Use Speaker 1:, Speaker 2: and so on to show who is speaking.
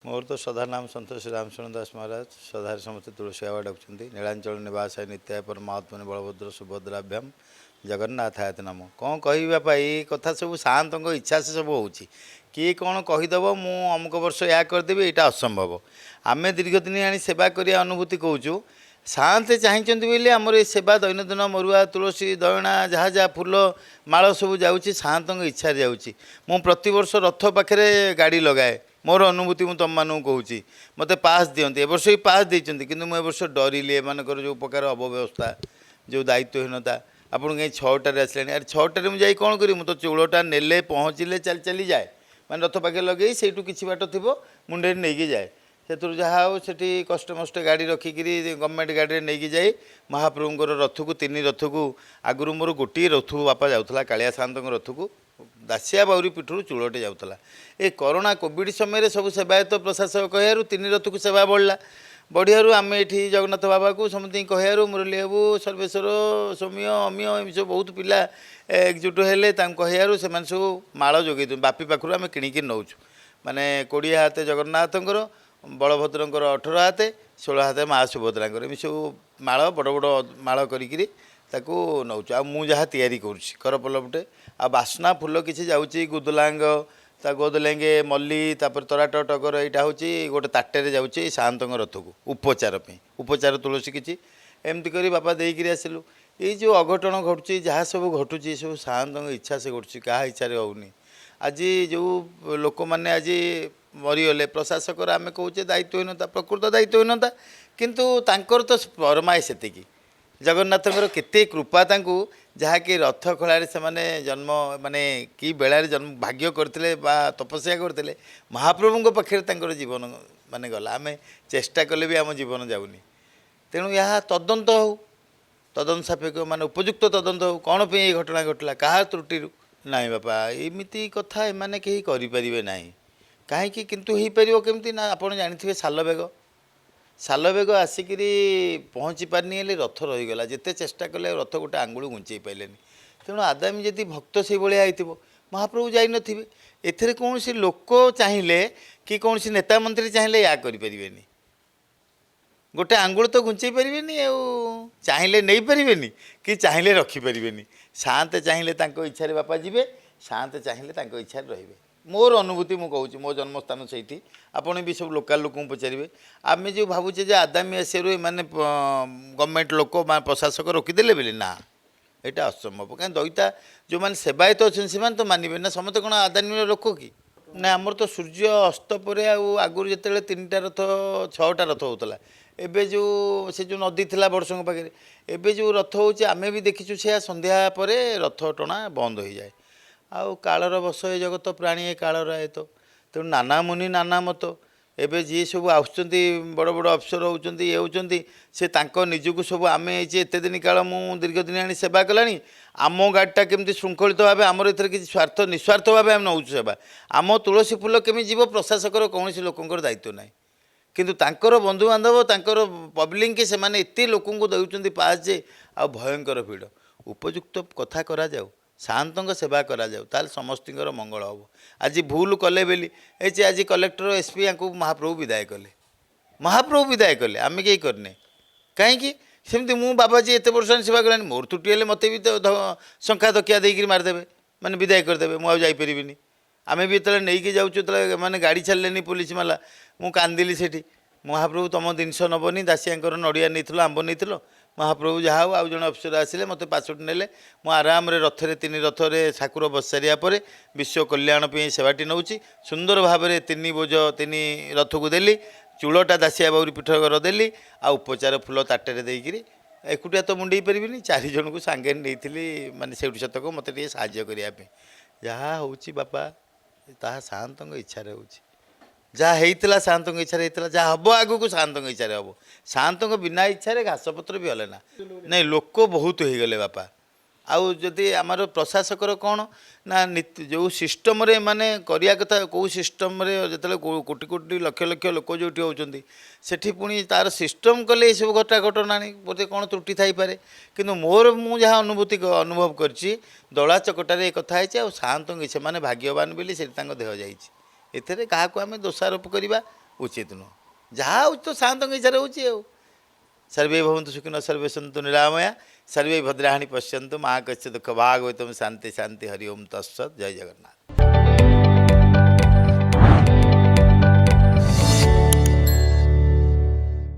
Speaker 1: मोर तो सदा नाम संतोष रामचरण दास महाराज सदा समस्त तुलसी आवा डाकुंट नीलांचल निवास नित्याय परमात्मा बलभद्र सुभद्राभ्याम जगन्नाथायत नाम कौन कहवाई कथा सब सात इच्छा से सब हो किए कौन कहीदेव मु अमुक वर्ष या करदेवी यहाँ असंभव आम दीर्घ दिन आनी सेवा करिया अनुभूति कहूँ साते चाहिए आमर ये सेवा दैनंदिन मरुआ तुलसी दयना जहाँ जहाँ फूल माल सब जाऊँगी सात इच्छा जाऊँगी मु प्रतिवर्ष रथ पाखे गाड़ी लगाए मोर अनुभूति मुझे तुम मानू कहूँ मत पास दिखती एवर्ष भी पास देती कि मुझे डरिली एमर जो प्रकार अव्यवस्था जो दायित्वहीनता आपन कहीं 6टार आसला अरे 6टार मुझे कौन करी तो चूड़टा नेले पहुँचले चली चली जाए मैंने रथ पाखे लगे से कि बाट थी मुंडे नहीं जाए से जहाँ हो से कष्ट मष्ट गाड़ी रखिकी गवर्नमेंट गाड़ी नहीं जाए महाप्रभुंर रथ को 3 रथ को आगुरी मोर गोटे रथ बापा जाऊला कालिया सात रथ को दासिया बाउरी पीठर चूड़टे जाऊला ए कोरोना कोविड समय सब सेवायत प्रशासक कहू 3 रथ को सेवा बढ़ला बढ़िया आम ये जगन्नाथ बाबा को समझ कहू मुरली बाबू सर्वेश्वर सौम्य अमीय एम सब बहुत पिला एकजुट हेले कहू से सब माल जोगे बापी पाखु आम किणिकी नौ माने 20 हाथ जगन्नाथंकर बलभद्रंकर 18 हाथ 16 हाथ माँ सुभद्रांकर एम सब माल बड़ बड़ माल करी नौ मु जहाँ तैयारी करुँच करपलपटे आ बास्ना फूल किसी जाऊँगी गुदलांग गोदलेंगे मल्ली तापर तराट टगर यहाँ हूँ गोटे ताटे जाऊँगी सात रथ को उपचार तुलसी किसी एमती कर बापा देकर आसलु ये जो अघटन घटुची जहाँ सब घटुची सब सात इच्छा से घटुची क्या इच्छा होनी आज जो लोक मैंने आज मरीगले प्रशासक आम कहे दायित्वहीनता प्रकृत दायित्वहीनता किंतु तांकर तो परमाय से जगन्नाथर केते कृपा तांकु जहाँकि रथ खोल से माने जन्म माने कि बेलार जन्म भाग्य करते तपस्या करते महाप्रभु पाखे जीवन माने गला आम चेष्टा कले भी आम जीवन जाऊनी तेणु यह तदंत हो तदंत सापेक्ष माने उपयुक्त तदंत हो कौन पे ये घटना घटला कहा त्रुटि नाई बापा एमती कथा एमाने कहीं करें ना कहीं किंतु हो पार केमती ना आप जानते सालबेग सालबेग आसिक पहुँची पारनी रथ रहीगला जिते चेष्टा कले रथ गोटे आंगुल घुंचे पारे तेणु आदामी जदि भक्त से भाया हो महाप्रभु जाई नथिबे एथिरे कौन सी लोक चाहिए कि कौन सी नेता मंत्री चाहिए या करें गोटे आंगुल तो घुंचे पारे चाहिए नहीं पारे कि चाहिए रखिपारे साते चाहिए इच्छा बापा जी साते चाहिए इच्छा रे मोर अनुभूति मु कहूँ मो जन्मस्थान से आपड़ भी सब लोकाल लोक पचारे आम जो भावुचे जे आदामी आसियारू मैंने गवर्नमेंट लोक प्रशासक रोकीदे बोले ना यहाँ असंभव कहीं दईता जो मैंने सेवायत अच्छे से तो मानवे ना समस्त कौन आदानी लोक कि ना आमर तो सूर्य अस्त पर आगुरी जिते 3टा रथ 6टा रथ होता एबे जो से जो नदी थिला बड़संग पाखे एबे जो रथ होचे आमे भी देखीचु से संध्या पर रथ टणा बंद हो जाए आउ कालर बस ए जगत प्राणी ए कालर आए तो तेणु नाना मुनि नाना मत एबे जी सब आसुँच बड़ बड़ अफसर होती ये होती से निजक सब आम एत दिन काल मु दीर्घ दिन आनी सेवा कला आम गाड़ीटा केमती श्रृंखलित भाव आमर ए किसी स्वार्थ निस्वार्थ भाव आम नौ सेवा आम तुलसी फूल केमी जीव प्रशासकर कौन लोकर दायित्व ना किंतु तांकर बंधुबांधव तांकर पब्लिक के सेमाने एते लोक दौरान पास जे आ भयंकर भीड़ उपयुक्त कथा करा जाऊ शांतों सेवा करा जाऊ ताल समस्त मंगल हम आज भूल कले बेली ए आज कलेक्टर एसपी या महाप्रभु विदाय कले आम कहीं करने कहीं सेमती मु बाबाजी एत वर्ष सेवा कलानी मोर त्रुटि हेल्ले मत भी तो शंका धकिया देकर मारिदेवे मैंने विदाय करदेवे मुझे आम भी जो नहीं जाऊँ मैंने गाड़ी छाड़े पुलिस माला मु कांदिली सेठी महाप्रभु तुम जिनस नबनी दासिया नड़िया नहीं आंब नहीं महाप्रभु जहाँ हो आउ जन अफसर आसिले मत पासपोर्ट नेले मु आराम रथरे 3 रथरे ठाकुर बस सारिया पर विश्व कल्याण सेवाटी नौ सुंदर भाव में 3 बोझ 3 रथ को देली चूड़टा दासिया बाउरी पीठर देली आ उपचार फूल ताटे देकर एकुटिया तो मुंडे पारि 4 जन को सांगे नहीं माने से शतक मत साहाय्य करने जहाँ हूँ बापा ताहा शांत इच्छा हो जहाँ होता शांत इच्छा होता जहाँ हम आग को शांत इच्छा हम शांत बिना इच्छा घासपत्र भी हले ना नहीं लोक बहुत हो गले बापा आउ जदि आमर प्रशासकर कौन ना जो सिस्टम रे माने करिया कथा कौ सिस्टम जो कोटि कोटि लक्ष लक्ष लोक जो होती सेठी पुणी तार सिस्टम कले सब घटा घटना बोधे कौन त्रुटि थी पारे कि मोर मु जहाँ अनुभव कर दला चकटार एक कथा है शांत से भाग्यवान बोली से देह जाए एथे क्या आम दोषारोप करवा ଉଚିତ ନୁହଁ। ଯାହା ହେଉଛି ତ ସାଆନ୍ତଙ୍କ ଇଚ୍ଛାରେ ହେଉଛି ଆଉ। सर्वे भवन्तु सुखिनः सर्वे सन्तु निरामया सर्वे भद्राणि पश्यन्तु मां कस्य दुःख भाग् होइतुम शांति शांति हरि ओम तत्सत् जय जगन्नाथ।